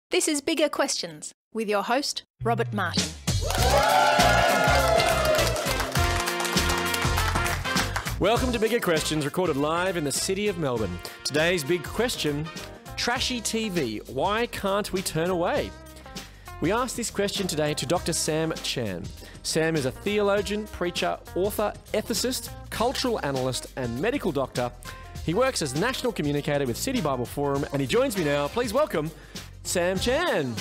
This is Bigger Questions with your host, Robert Martin. Welcome to Bigger Questions, recorded live in the city of Melbourne. Today's big question, Trashy TV, why can't we turn away? We asked this question today to Dr. Sam Chan. Sam is a theologian, preacher, author, ethicist, cultural analyst and medical doctor. He works as national communicator with City Bible Forum and he joins me now. Please welcome Sam Chan.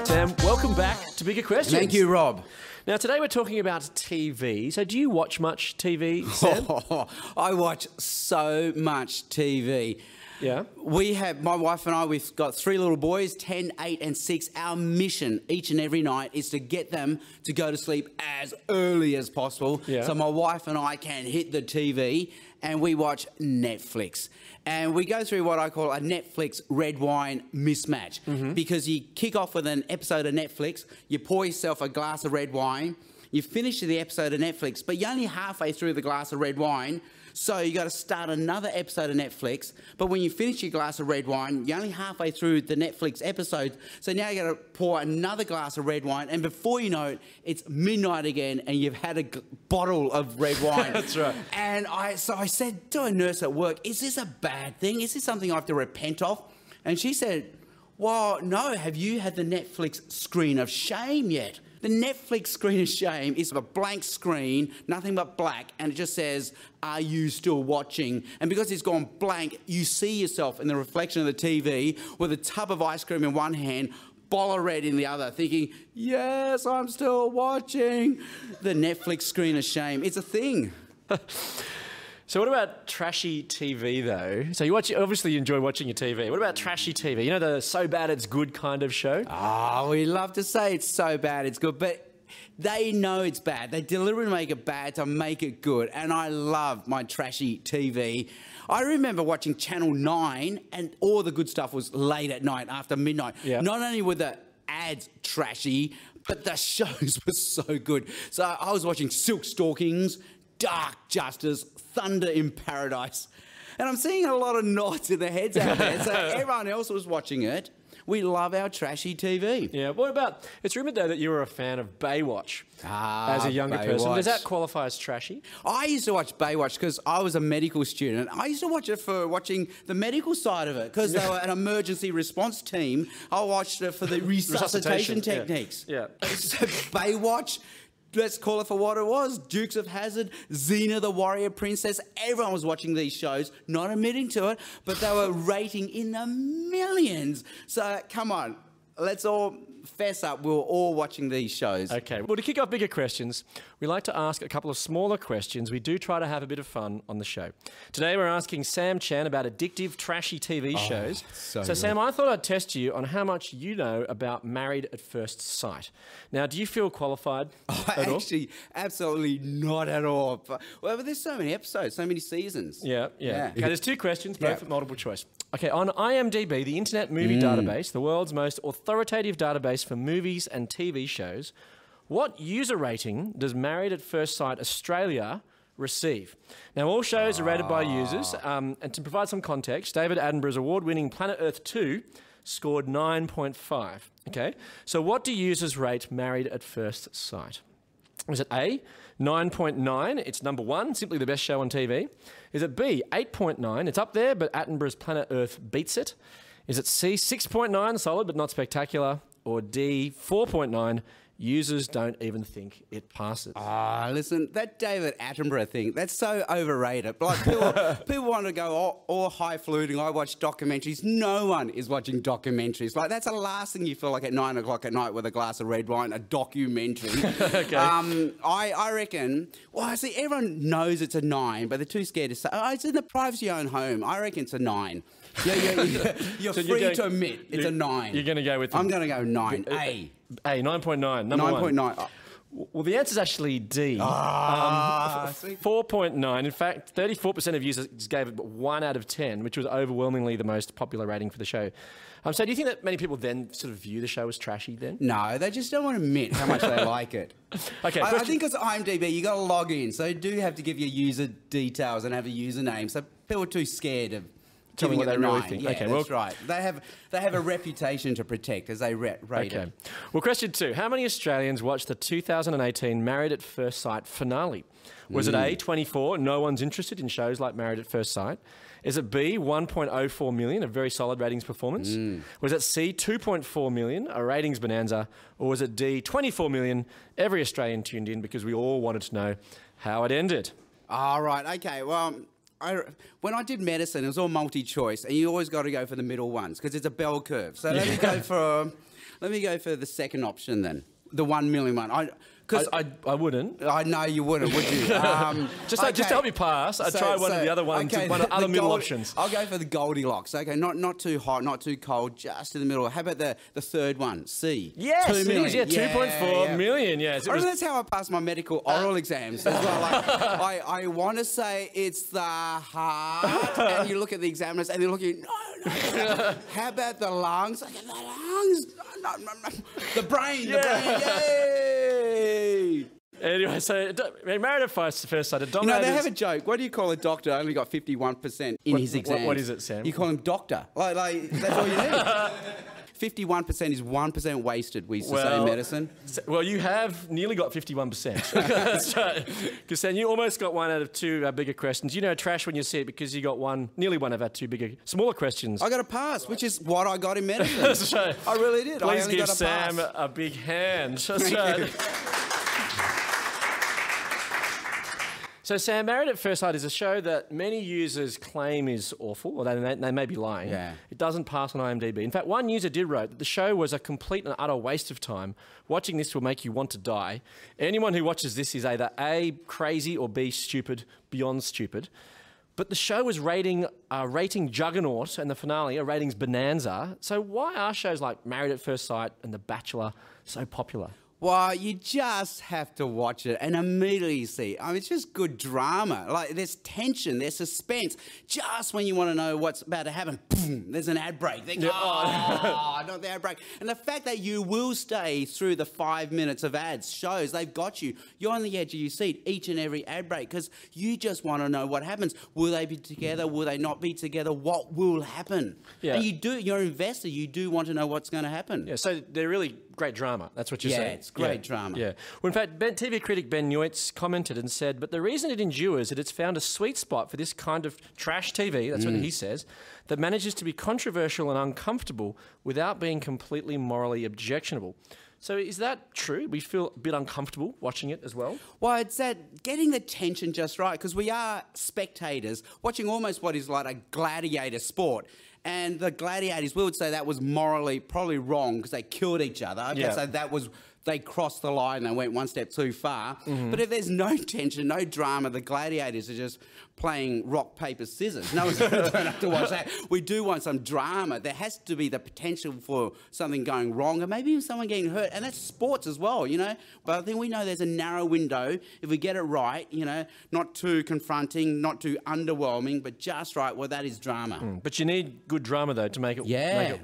Sam, welcome back to Bigger Questions. Thank you, Rob. Now, today we're talking about TV. So do you watch much TV, Sam? I watch so much TV. Yeah. My wife and I, we've got 3 little boys, 10, 8 and 6. Our mission each and every night is to get them to go to sleep as early as possible. Yeah. So my wife and I can hit the TV and we watch Netflix. And we go through what I call a Netflix red wine mismatch. Because you kick off with an episode of Netflix, you pour yourself a glass of red wine, you finish the episode of Netflix, but you're only halfway through the glass of red wine, so you got to start another episode of Netflix. But when you finish your glass of red wine, you're only halfway through the Netflix episode, so now you got to pour another glass of red wine, and before you know it, it's midnight again, and you've had a bottle of red wine. That's right. And I said to a nurse at work, "Is this a bad thing? Is this something I have to repent of?" And she said, "Well, no. Have you had the Netflix screen of shame yet?" The Netflix screen of shame is a blank screen, nothing but black, and it just says, "Are you still watching?" And because it's gone blank, you see yourself in the reflection of the TV with a tub of ice cream in one hand, bottle of red in the other, thinking, "Yes, I'm still watching." The Netflix screen of shame. It's a thing. So what about trashy TV, though? So obviously you enjoy watching your TV. What about trashy TV? You know, the so bad it's good kind of show? Oh, we love to say it's so bad it's good, but they know it's bad. They deliberately make it bad to make it good, and I love my trashy TV. I remember watching Channel 9, and all the good stuff was late at night, after midnight. Yeah. Not only were the ads trashy, but the shows were so good. So I was watching Silk Stalkings, Dark Justice, Thunder in Paradise. And I'm seeing a lot of nods in their heads out there. So everyone else was watching it. We love our trashy TV. Yeah. What about, it's rumoured, though, that you were a fan of Baywatch as a younger person. Does that qualify as trashy? I used to watch Baywatch because I was a medical student. I used to watch it for watching the medical side of it because they were an emergency response team. I watched it for the resuscitation techniques. Yeah. So Baywatch, let's call it for what it was. Dukes of Hazzard, Xena the Warrior Princess. Everyone was watching these shows, not admitting to it, but they were rating in the millions. So come on, let's all fess up. We were all watching these shows. Okay. Well, to kick off Bigger Questions, we like to ask a couple of smaller questions. We do try to have a bit of fun on the show. Today we're asking Sam Chan about addictive, trashy TV shows. So Sam, I thought I'd test you on how much you know about Married at First Sight. Now, do you feel qualified at all? Actually, absolutely not at all. But there's so many episodes, so many seasons. Yeah. Okay, there's 2 questions, both multiple choice. Okay, on IMDb, the Internet Movie Database, the world's most authoritative database for movies and TV shows, what user rating does Married at First Sight Australia receive? Now, all shows are rated by users, and to provide some context, David Attenborough's award-winning Planet Earth 2 scored 9.5. Okay, so what do users rate Married at First Sight? Is it A, 9.9, it's number 1, simply the best show on TV? Is it B, 8.9, it's up there, but Attenborough's Planet Earth beats it? Is it C, 6.9, solid but not spectacular? Or D, 4.9, users don't even think it passes? Listen, that David Attenborough thing, that's so overrated. Like people want to go all highfalutin. I watch documentaries. No one is watching documentaries. Like, that's the last thing you feel like at 9 o'clock at night with a glass of red wine, a documentary. Okay. I reckon, well, see, everyone knows it's a 9, but they're too scared to say, it's in the privacy of your own home. I reckon it's a 9. You're So free to admit it's a 9. You're going to go with... I'm going to go 9. A. A, 9.9, number 1. 9.9. Well, the answer is actually D. 4.9. In fact, 34% of users gave it 1 out of 10, which was overwhelmingly the most popular rating for the show. So do you think that many people then sort of view the show as trashy then? No, they just don't want to admit how much they like it. Okay, I think because IMDb, you got to log in, so you do have to give your user details and have a username. So people are too scared of telling what they really think. Yeah, okay, that's right. They have a reputation to protect as they rate it. Well, question 2. How many Australians watched the 2018 Married at First Sight finale? Was it A, 24, no one's interested in shows like Married at First Sight? Is it B, 1.04 million, a very solid ratings performance? Was it C, 2.4 million, a ratings bonanza? Or was it D, 24 million, every Australian tuned in because we all wanted to know how it ended? All right, okay, well, when I did medicine, it was all multi-choice, and you always got to go for the middle ones because it's a bell curve. So let me go for the second option then, the 1 million one. I wouldn't. I know you wouldn't, would you? Just to help me pass, I'd try one of the other ones, one of the other middle options. I'll go for the Goldilocks. Okay, not too hot, not too cold, just in the middle. How about the third one, C? Yes, 2 million. it is, 2.4 million. Yes, I that's how I passed my medical oral exams as well. Like, I want to say it's the heart, and you look at the examiners, and they're looking, no. How about the lungs? Okay, the lungs. No. The brain, yay! Anyway, so Married at First Sight. You know, they have a joke. What do you call a doctor only got 51% in his exam? What is it, Sam? You call him doctor. Like that's all you need. 51% is 1% wasted, we used to say in medicine. Well, you have nearly got 51%. That's right. Because then you almost got 1 out of 2 bigger questions. You know trash when you see it because you got nearly 1 out of 2 smaller questions. I got a pass, which is what I got in medicine. That's right. I really did. Please I only give got a Sam pass. a big hand. That's right. So, Sam, Married at First Sight is a show that many users claim is awful, or they may be lying. Yeah. It doesn't pass on IMDb. In fact, one user did write that the show was a complete and utter waste of time. Watching this will make you want to die. Anyone who watches this is either A, crazy, or B, stupid, beyond stupid. But the show was rating juggernaut and the finale a ratings bonanza. So why are shows like Married at First Sight and The Bachelor so popular? Well, you just have to watch it and immediately see. I mean, it's just good drama. Like, there's tension, there's suspense. Just when you want to know what's about to happen, boom, there's an ad break. They go, not the ad break. And the fact that you will stay through the 5 minutes of ads shows they've got you. You're on the edge of your seat each and every ad break because you just want to know what happens. Will they be together? Will they not be together? What will happen? Yeah. And you're an investor. You do want to know what's going to happen. Yeah, so they're really great drama. That's what you're saying. Yeah, it's great drama. Yeah. Well, in fact, TV critic Ben Neutz commented and said, but the reason it endures is that it's found a sweet spot for this kind of trash TV, that's what he says, that manages to be controversial and uncomfortable without being completely morally objectionable. So is that true? We feel a bit uncomfortable watching it as well? Well, it's that getting the tension just right, because we are spectators watching almost what is like a gladiator sport. And the gladiators, we would say that was morally probably wrong because they killed each other. Okay, so that was, they crossed the line, they went one step too far. But if there's no tension, no drama, the gladiators are just playing rock, paper, scissors. No one's going to turn up to watch that. We do want some drama. There has to be the potential for something going wrong, or maybe even someone getting hurt. And that's sports as well, you know. But I think we know there's a narrow window. If we get it right, you know, not too confronting, not too underwhelming, but just right, well, that is drama. But you need good drama, though, to make it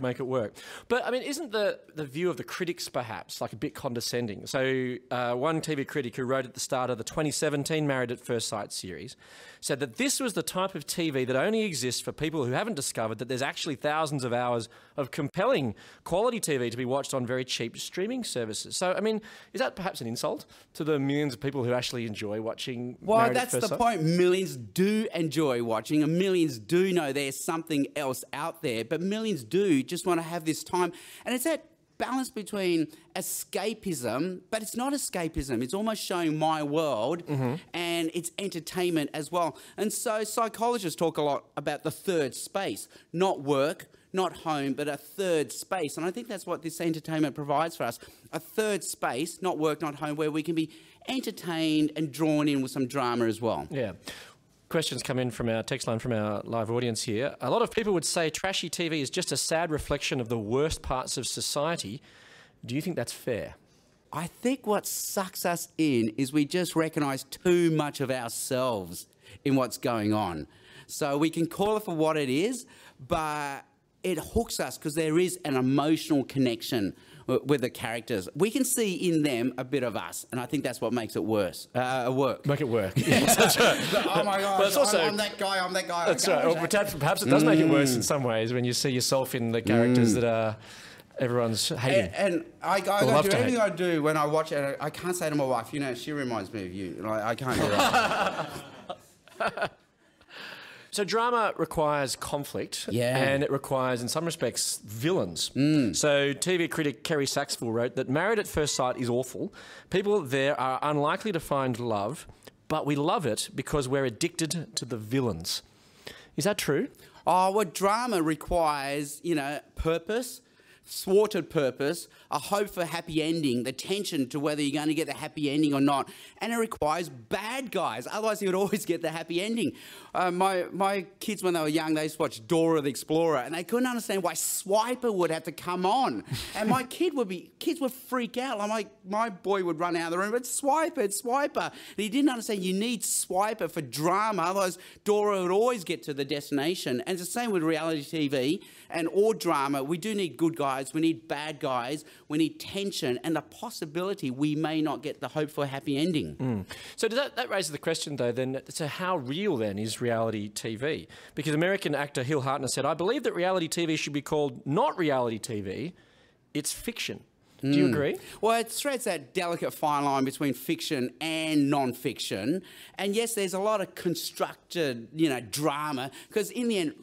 make it work. But, I mean, isn't the view of the critics, perhaps, like a bit condescending? So one TV critic who wrote at the start of the 2017 Married at First Sight series said that this was the type of TV that only exists for people who haven't discovered that there's actually thousands of hours of compelling quality TV to be watched on very cheap streaming services. So, I mean, is that perhaps an insult to the millions of people who actually enjoy watching Married at First Sight? Well, that's the point. Millions do enjoy watching, and millions do know there's something else out there, but millions do just want to have this time. And it's that balance between escapism, but it's not escapism. It's almost showing my world, and it's entertainment as well. And so psychologists talk a lot about the third space, not work, not home, but a third space. And I think that's what this entertainment provides for us. A third space, not work, not home, where we can be entertained and drawn in with some drama as well. Yeah. Questions come in from our text line from our live audience here. A lot of people would say trashy TV is just a sad reflection of the worst parts of society. Do you think that's fair? I think what sucks us in is we just recognise too much of ourselves in what's going on. So we can call it for what it is, but it hooks us because there is an emotional connection with the characters. We can see in them a bit of us, and I think that's what makes it work. Make it work. Yes, that's right. Oh my gosh, also, I'm that guy, I'm that guy. That's right. Or perhaps it does make it worse in some ways when you see yourself in the characters that are everyone's hating. And I do everything I do when I watch it. I can't say to my wife, you know, she reminds me of you. Like, I can't do that. So drama requires conflict, and it requires, in some respects, villains. So TV critic Kerry Saxville wrote that Married at First Sight is awful. People there are unlikely to find love, but we love it because we're addicted to the villains. Is that true? Oh, well, drama requires, you know, purpose, thwarted purpose, a hope for a happy ending, the tension to whether you're going to get the happy ending or not, and it requires bad guys. Otherwise, you would always get the happy ending. My kids, when they were young, they used to watch Dora the Explorer, and they couldn't understand why Swiper would have to come on. And my kids would freak out. Like my boy would run out of the room, it's Swiper, it's Swiper. And he didn't understand you need Swiper for drama, otherwise Dora would always get to the destination. And it's the same with reality TV and all drama. We do need good guys, we need bad guys, we need tension and the possibility we may not get the hope for a happy ending. So does that raises the question, though, then, so how real, then, is reality TV? Because American actor Hill Hartner said, I believe that reality TV should be called not reality TV, it's fiction. Do you agree? Well, it threads that delicate fine line between fiction and non-fiction. And yes, there's a lot of constructed, you know, drama, because in the end,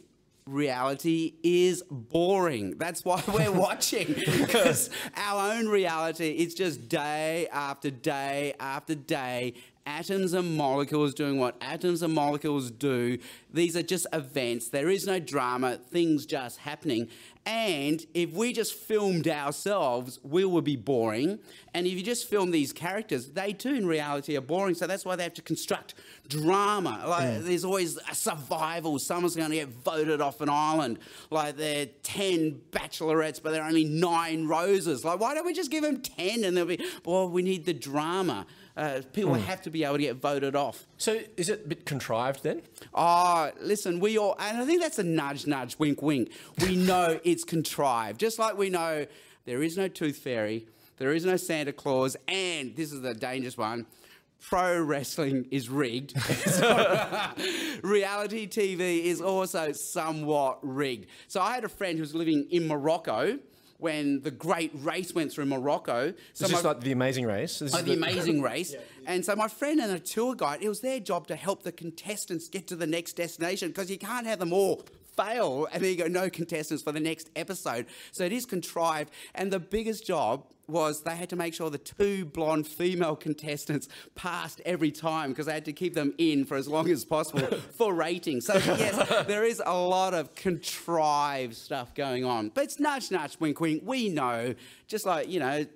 reality is boring. That's why we're watching, because our own reality is just day after day after day, atoms and molecules doing what atoms and molecules do. These are just events. There is no drama, things just happening. And if we just filmed ourselves, we would be boring. And if you just film these characters, they too in reality are boring. So that's why they have to construct drama. Like there's always a survival. Someone's going to get voted off an island. Like there are 10 bachelorettes, but there are only 9 roses. Like, why don't we just give them 10 and they'll be, well, we need the drama. People have to be able to get voted off. So is it a bit contrived then? Oh, listen, we all, and I think that's a nudge, nudge, wink, wink. We know it's contrived. Just like we know there is no tooth fairy, there is no Santa Claus, and this is the dangerous one, pro wrestling is rigged. Reality TV is also somewhat rigged. So I had a friend who was living in Morocco when the great race went through Morocco. So it's just like The Amazing Race? The Amazing Race. And so my friend and a tour guide, it was their job to help the contestants get to the next destination, because you can't have them all fail and then you go, no contestants for the next episode. So it is contrived. And the biggest job was they had to make sure the 2 blonde female contestants passed every time, because they had to keep them in for as long as possible for ratings. So yes, there is a lot of contrived stuff going on. But it's nudge, nudge, wink, wink. We know, just like, you know,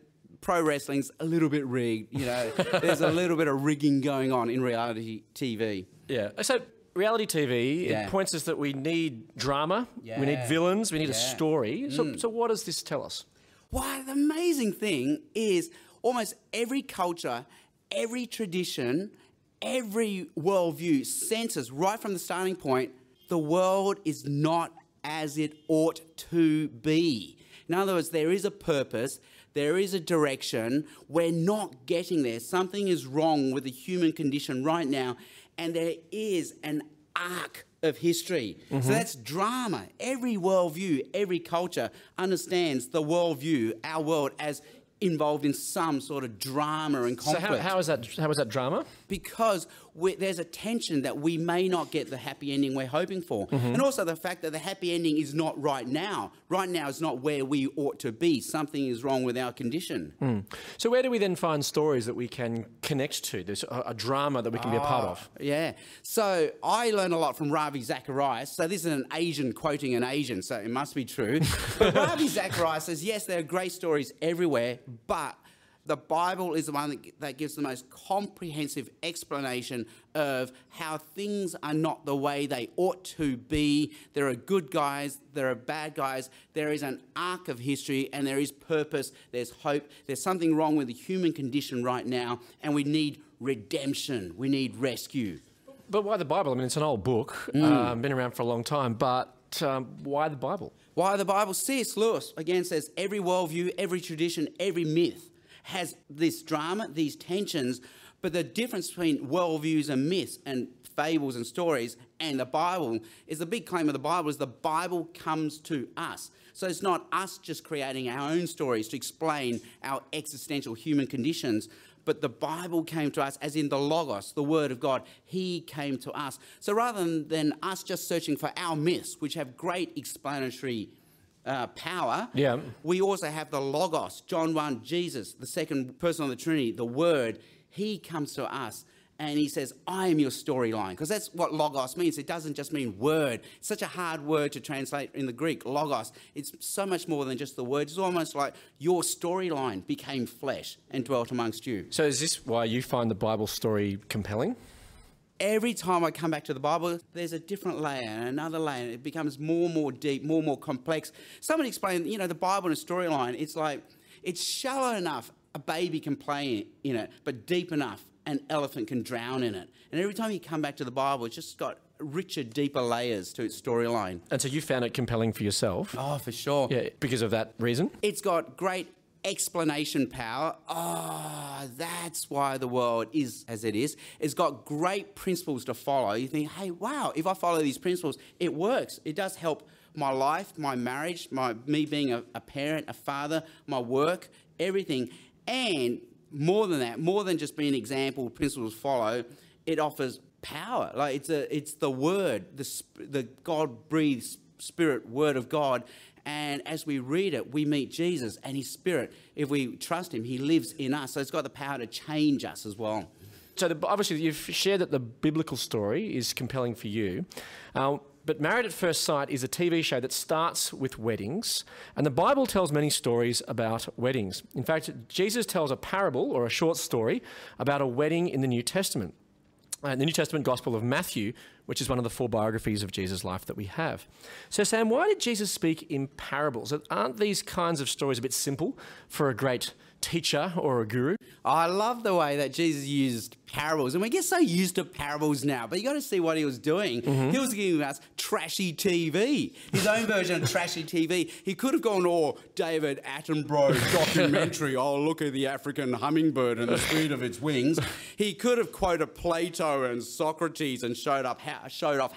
pro wrestling's a little bit rigged. You know, there's a little bit of rigging going on in reality TV. Yeah. So reality TV, it points us that we need drama, we need villains, we need a story. So what does this tell us? Well, the amazing thing is almost every culture, every tradition, every worldview senses right from the starting point, the world is not as it ought to be. In other words, there is a purpose, there is a direction, we're not getting there. Something is wrong with the human condition right now, and there is an arc of history. So that's drama. Every worldview, every culture understands the worldview, our world, as involved in some sort of drama and conflict. So how is that drama? Because there's a tension that we may not get the happy ending we're hoping for. And also the fact that the happy ending is not right now. Right now is not where we ought to be. Something is wrong with our condition. So where do we then find stories that we can connect to? There's a drama that we can be a part of. Yeah. So I learned a lot from Ravi Zacharias. So this is an Asian quoting an Asian, so it must be true. But Ravi Zacharias says, yes, there are great stories everywhere, but The Bible is the one that gives the most comprehensive explanation of how things are not the way they ought to be. There are good guys, there are bad guys, there is an arc of history, and there is purpose, there's hope. There's something wrong with the human condition right now, and we need redemption, we need rescue. But why the Bible? I mean, it's an old book, been around for a long time, but why the Bible? Why the Bible? C.S. Lewis, again, says every worldview, every tradition, every myth has this drama, these tensions, but the difference between worldviews and myths and fables and stories and the Bible is the big claim of the Bible is the Bible comes to us. So it's not us just creating our own stories to explain our existential human conditions, but the Bible came to us, as in the Logos, the Word of God. He came to us. So rather than us just searching for our myths, which have great explanatory power, we also have the Logos, John 1, Jesus, the second person of the Trinity, the Word. He comes to us and he says, I am your storyline, because that's what Logos means. It doesn't just mean word. It's such a hard word to translate in the Greek, Logos. It's so much more than just the word. It's almost like your storyline became flesh and dwelt amongst you. So is this why you find the Bible story compelling? Every time I come back to the Bible, there's a different layer and another layer. And it becomes more and more deep, more and more complex. Someone explained, the Bible and a storyline, it's like, it's shallow enough a baby can play in it, but deep enough an elephant can drown in it. And every time you come back to the Bible, it's just got richer, deeper layers to its storyline. And so you found it compelling for yourself? Oh, for sure. Yeah, because of that reason? It's got great explanation power. That's why the world is as it is. It's got great principles to follow. You think, hey, wow, if I follow these principles, it works. It does help my life, my marriage, me being a parent, a father, my work, everything. And more than that, more than just being an example, principles follow, it offers power. Like it's the Word, the God-breathed Spirit, Word of God. And as we read it, we meet Jesus and His Spirit. If we trust Him, He lives in us. So it's got the power to change us as well. So obviously, you've shared that the biblical story is compelling for you. But Married at First Sight is a TV show that starts with weddings, and the Bible tells many stories about weddings. In fact, Jesus tells a parable or a short story about a wedding in the New Testament. The New Testament Gospel of Matthew, which is one of the 4 biographies of Jesus' life that we have. So, Sam, why did Jesus speak in parables? Aren't these kinds of stories a bit simple for a great teacher or a guru? I love the way that Jesus used parables, and we get so used to parables now, but you got to see what He was doing. He was giving us Trashy TV, his own version of Trashy TV. He could have gone all David Attenborough documentary, oh, look at the African hummingbird and the speed of its wings. He could have quoted Plato and Socrates and showed off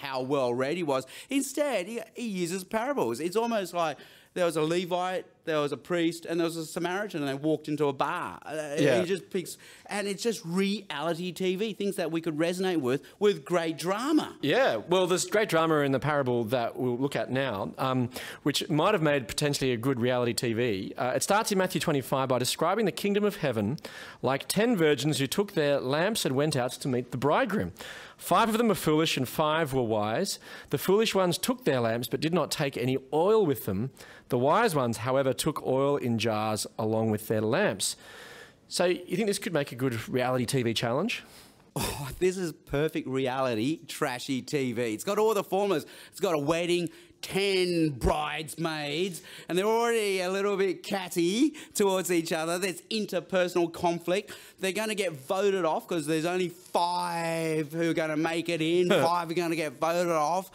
how well read he was. Instead, he uses parables. It's almost like there was a Levite, there was a priest, and there was a Samaritan, and they walked into a bar. He just picks, and it's just reality TV, things that we could resonate with great drama. Yeah, well, there's great drama in the parable that we'll look at now, which might have made potentially a good reality TV. It starts in Matthew 25 by describing the kingdom of heaven like 10 virgins who took their lamps and went out to meet the bridegroom. 5 of them were foolish and 5 were wise. The foolish ones took their lamps but did not take any oil with them. The wise ones, however, took oil in jars along with their lamps. So you think this could make a good reality TV challenge? Oh, this is perfect reality, Trashy TV. It's got all the formulas. It's got a wedding, 10 bridesmaids, and they're already a little bit catty towards each other. There's interpersonal conflict. They're going to get voted off because there's only 5 who are going to make it in. 5 are going to get voted off.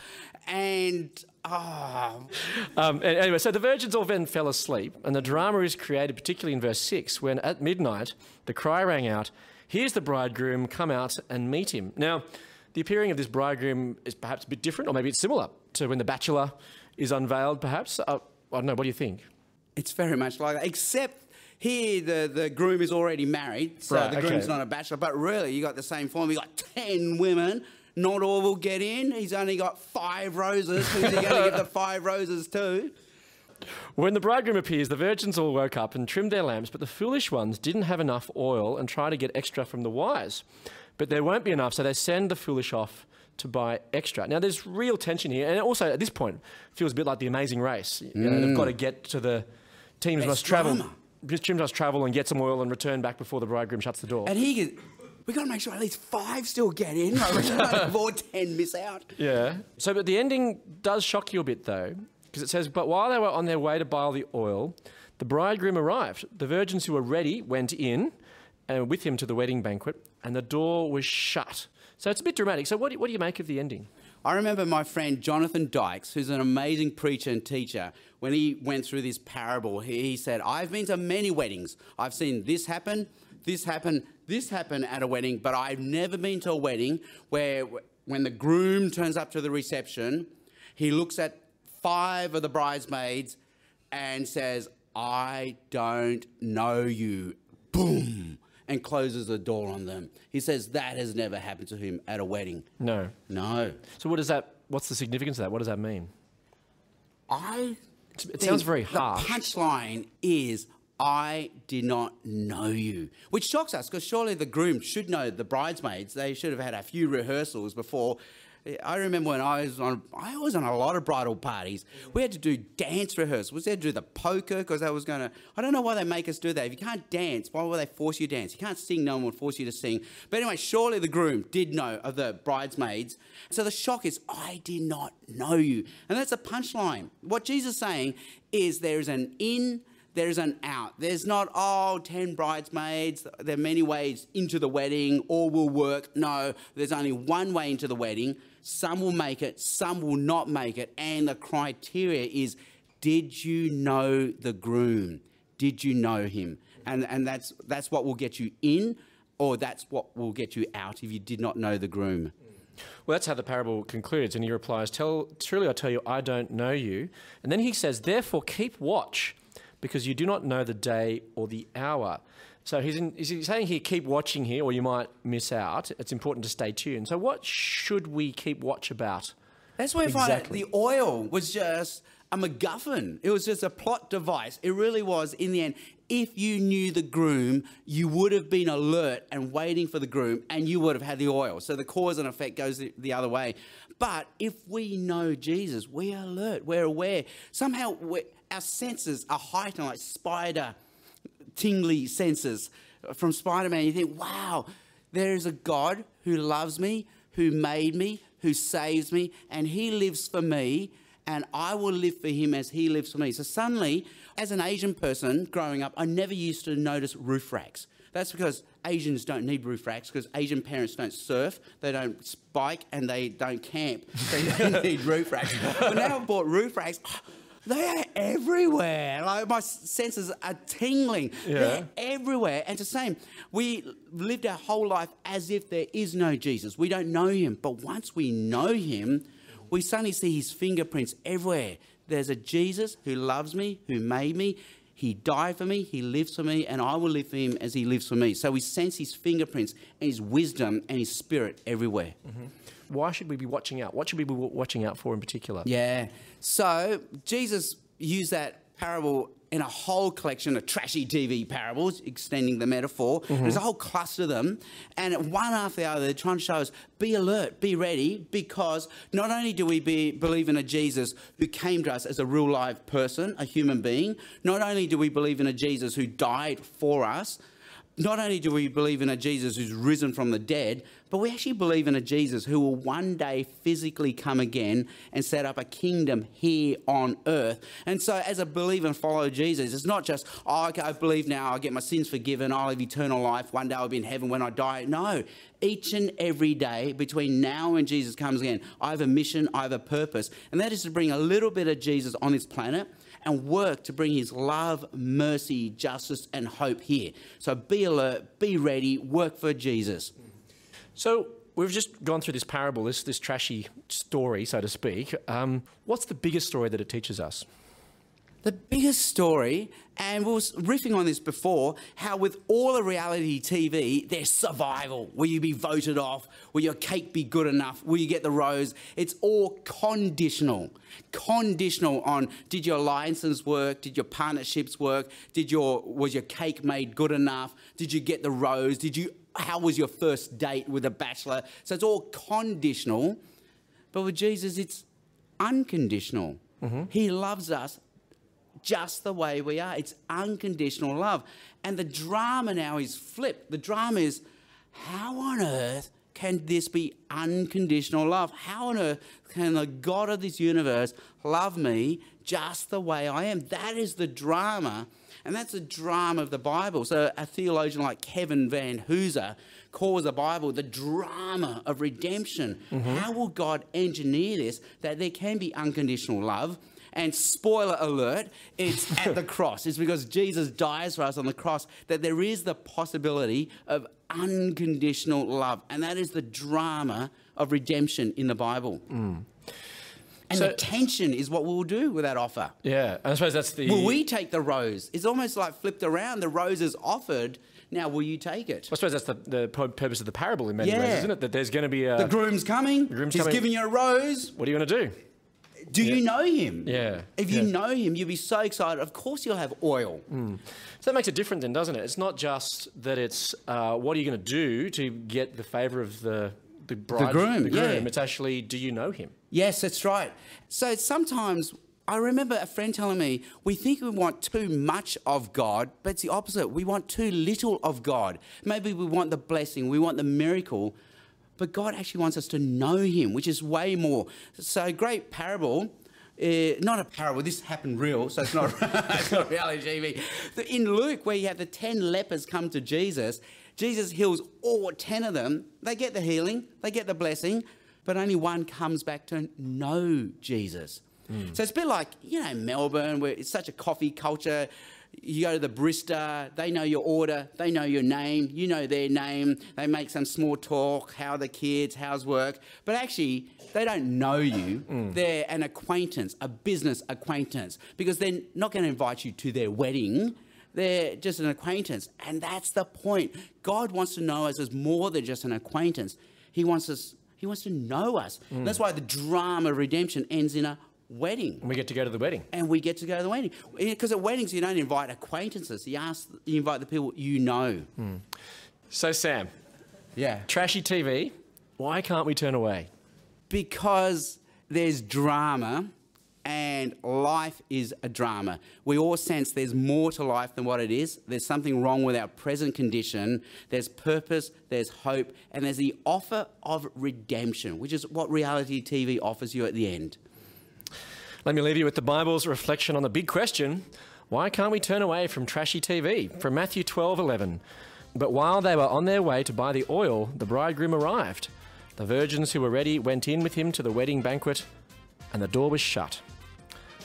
And anyway, so the virgins all then fell asleep, and the drama is created particularly in verse 6, when at midnight the cry rang out, "Here's the bridegroom, come out and meet him." Now, the appearing of this bridegroom is perhaps a bit different, or maybe it's similar to when the Bachelor is unveiled, perhaps. I don't know, what do you think? It's very much like that, except here the groom is already married, so the groom's not a bachelor, but really you got the same form. You got 10 women. Not all will get in. He's only got 5 roses. Who's he going to give the 5 roses to? When the bridegroom appears, the virgins all woke up and trimmed their lamps, but the foolish ones didn't have enough oil and try to get extra from the wise. But there won't be enough, so they send the foolish off to buy extra. Now, there's real tension here, and also at this point, it feels a bit like The Amazing Race. You know, they've got to get to the teams must travel. Jim does travel and get some oil and return back before the bridegroom shuts the door. And he goes, we've got to make sure at least 5 still get in. Right? We can't have all 10 miss out. Yeah. So, but the ending does shock you a bit, though, because it says, but while they were on their way to buy all the oil, the bridegroom arrived. The virgins who were ready went in with him to the wedding banquet, and the door was shut. So it's a bit dramatic. So what do you make of the ending? I remember my friend Jonathan Dykes, who's an amazing preacher and teacher, when he went through this parable, he said, I've been to many weddings. I've seen this happen, this happen, this happen at a wedding, but I've never been to a wedding where when the groom turns up to the reception, he looks at 5 of the bridesmaids and says, I don't know you. Boom. And closes the door on them. He says that has never happened to him at a wedding. No. No. So what's the significance of that? What does that mean? It sounds very harsh. The punchline is, I did not know you. Which shocks us, because surely the groom should know the bridesmaids. They should have had a few rehearsals before. I remember when I was on a lot of bridal parties. We had to do dance rehearsals. We had to do the polka because I don't know why they make us do that. If you can't dance, why would they force you to dance? You can't sing, no one would force you to sing. But anyway, surely the groom did know of the bridesmaids. So the shock is, I did not know you. And that's a punchline. What Jesus is saying is there is an in, there's an out. There's not, 10 bridesmaids. There are many ways into the wedding. All will work. No, there's only one way into the wedding. Some will make it, some will not make it. And the criteria is, did you know the groom? Did you know him? And that's what will get you in, or that's what will get you out if you did not know the groom. Well, that's how the parable concludes. And he replies, truly I tell you, I don't know you. And then he says, therefore keep watch, because you do not know the day or the hour. So is he saying here, keep watching here, or you might miss out. It's important to stay tuned. So what should we keep watch about? That's where we find out the oil was just a MacGuffin. It was just a plot device. It really was, in the end. If you knew the groom, you would have been alert and waiting for the groom, and you would have had the oil. So the cause and effect goes the other way. But if we know Jesus, we are alert, we're aware. Somehow our senses are heightened, like spider tingly senses from Spider-Man. You think, wow, there is a God who loves me, who made me, who saves me, and he lives for me, and I will live for him as he lives for me. So suddenly, as an Asian person growing up, I never used to notice roof racks. That's because Asians don't need roof racks, because Asian parents don't surf, they don't bike, and they don't camp. So you don't need roof racks. But now I've bought roof racks. They are everywhere. Like, my senses are tingling. Yeah. They're everywhere. And it's the same. We lived our whole life as if there is no Jesus. We don't know him. But once we know him, we suddenly see his fingerprints everywhere. There's a Jesus who loves me, who made me. He died for me, he lives for me, and I will live for him as he lives for me. So we sense his fingerprints and his wisdom and his spirit everywhere. Mm-hmm. Why should we be watching out? What should we be watching out for in particular? Yeah. So Jesus used that parable in a whole collection of Trashy TV parables, extending the metaphor. Mm-hmm. There's a whole cluster of them. And one after the other, they're trying to show us, be alert, be ready, because not only do we believe in a Jesus who came to us as a real live person, a human being, not only do we believe in a Jesus who died for us, not only do we believe in a Jesus who's risen from the dead, but we actually believe in a Jesus who will one day physically come again and set up a kingdom here on earth. And so as a believer and follower of Jesus, it's not just, okay, I believe now, I'll get my sins forgiven, I'll have eternal life, one day I'll be in heaven when I die. No, each and every day between now and Jesus comes again, I have a mission, I have a purpose, and that is to bring a little bit of Jesus on this planet and work to bring his love, mercy, justice, and hope here. So be alert, be ready, work for Jesus. So we've just gone through this parable, this trashy story, so to speak. What's the biggest story that it teaches us? The biggest story, and we were riffing on this before, how with all the reality TV, there's survival. Will you be voted off? Will your cake be good enough? Will you get the rose? It's all conditional. Conditional on, did your alliances work? Did your partnerships work? Was your cake made good enough? Did you get the rose? How was your first date with a bachelor? So it's all conditional. But with Jesus, it's unconditional. Mm-hmm. He loves us just the way we are. It's unconditional love. And the drama now is flipped. The drama is, how on earth can this be unconditional love? How on earth can the God of this universe love me just the way I am? That is the drama, and that's the drama of the Bible. So a theologian like Kevin Van Hooser calls the Bible the drama of redemption. How will God engineer this, that there can be unconditional love? And spoiler alert, it's at the cross. It's because Jesus dies for us on the cross that there is the possibility of unconditional love. And that is the drama of redemption in the Bible. And the tension is what we'll do with that offer. Yeah, I suppose that's the... Will we take the rose? It's almost like flipped around. The rose is offered. Now, will you take it? I suppose that's the purpose of the parable in many ways, isn't it? That there's going to be a... The groom's coming. He's giving you a rose. What are you going to do? Do you know him? Yeah. If you know him, you'll be so excited. Of course you'll have oil. So that makes it different then, doesn't it? It's not just that it's what are you going to do to get the favour of the bride, groom. Yeah. It's actually, do you know him? Yes, that's right. So sometimes, I remember a friend telling me, we think we want too much of God, but it's the opposite. We want too little of God. Maybe we want the blessing, we want the miracle, but God actually wants us to know him, which is way more. So great parable, not a parable, this happened real, so it's not, it's not reality TV. In Luke, where you have the 10 lepers come to Jesus, Jesus heals all 10 of them. They get the healing, they get the blessing, but only one comes back to know Jesus. So it's a bit like, Melbourne, where it's such a coffee culture. You go to the barista, they know your order, they know your name, you know their name, they make some small talk, how are the kids, how's work, but actually they don't know you. They're an acquaintance, a business acquaintance, because they're not going to invite you to their wedding. They're just an acquaintance, and that's the point. God wants to know us as more than just an acquaintance. He wants to know us. That's why the drama of redemption ends in a wedding. And we get to go to the wedding. And we get to go to the wedding. Because at weddings, you don't invite acquaintances. You invite the people you know. So, Sam. Yeah. Trashy TV, why can't we turn away? Because there's drama, and life is a drama. We all sense there's more to life than what it is. There's something wrong with our present condition. There's purpose, there's hope, and there's the offer of redemption, which is what reality TV offers you at the end. Let me leave you with the Bible's reflection on the big question, why can't we turn away from trashy TV? From Matthew 12:11. But while they were on their way to buy the oil, the bridegroom arrived. The virgins who were ready went in with him to the wedding banquet, and the door was shut.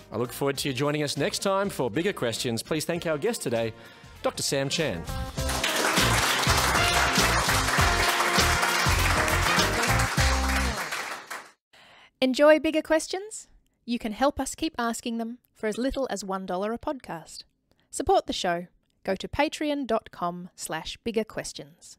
I look forward to you joining us next time for bigger questions. Please thank our guest today, Dr. Sam Chan. Enjoy bigger questions? You can help us keep asking them for as little as $1 a podcast. Support the show. Go to patreon.com/biggerquestions.